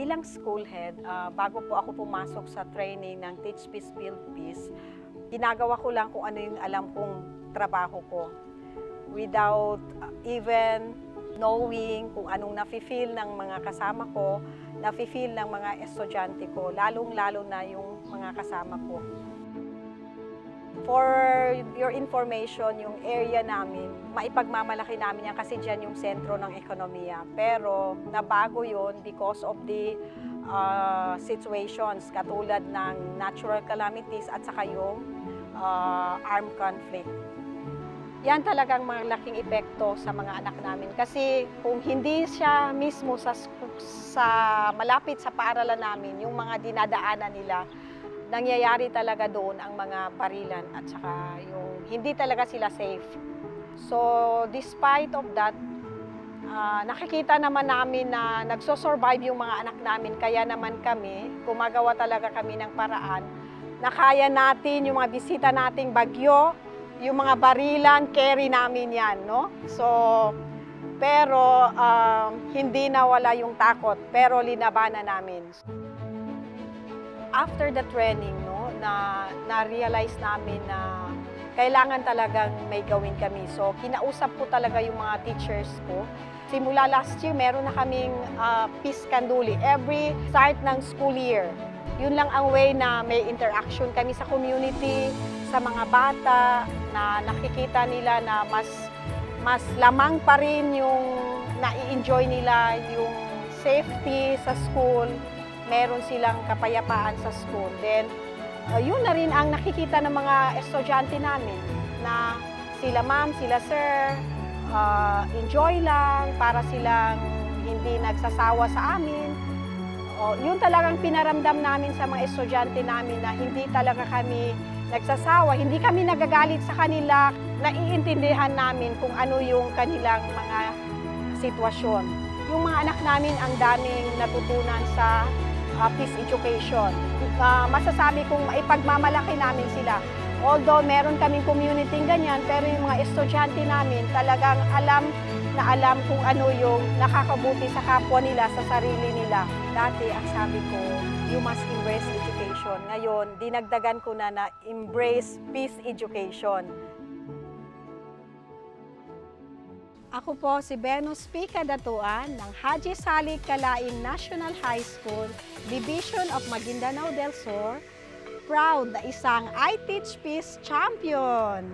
Bilang school head, bago po ako pumasok sa training ng Teach Peace, Build Peace, ginagawa ko lang kung ano yung alam kong trabaho ko. Without even knowing kung anong nafe-feel ng mga kasama ko, nafe-feel ng mga estudyante ko, lalong-lalo na yung mga kasama ko. For your information, yung area namin, maipagmamalaki namin yan kasi dyan yung sentro ng ekonomiya. Pero nabago yun because of the situations katulad ng natural calamities at saka yung armed conflict. Yan talagang malaking epekto sa mga anak namin. Kasi kung hindi siya mismo sa malapit sa paaralan namin, yung mga dinadaanan nila, nangyayari talaga doon ang mga barilan at saka yung hindi talaga sila safe. So, despite of that, nakikita naman namin na nagsosurvive yung mga anak namin, kaya naman kami, gumagawa talaga kami ng paraan na kaya natin yung mga bisita nating bagyo, yung mga barilan, carry namin yan, no? So, pero hindi nawala yung takot, pero linabanan namin. After the training, no, na-realize namin na kailangan talagang may gawin kami. So, kinausap ko talaga yung mga teachers ko. Simula last year, meron na kaming peace kanduli every start ng school year. Yun lang ang way na may interaction kami sa community, sa mga bata, na nakikita nila na mas lamang pa rin yung na-i-enjoy nila yung safety sa school. Meron silang kapayapaan sa school. Then, yun na rin ang nakikita ng mga estudyante namin na sila ma'am, sila sir, enjoy lang para silang hindi nagsasawa sa amin. Yun talagang pinaramdam namin sa mga estudyante namin na hindi talaga kami nagsasawa, hindi kami nagagalit sa kanila, naiintindihan namin kung ano yung kanilang mga sitwasyon. Yung mga anak namin ang daming natutunan sa peace education. Masasabi kong maipagmamalaki namin sila. Although meron kaming community ganyan, pero yung mga estudyante namin talagang alam na alam kung ano yung nakakabuti sa kapwa nila, sa sarili nila. Dati, ang sabi ko, you must embrace education. Ngayon, dinagdagan ko na embrace peace education. Ako po si Venus P. Kadatuan ng Haji Salik Kalain National High School, Division of Maguindanao del Sur, proud na isang I Teach Peace champion.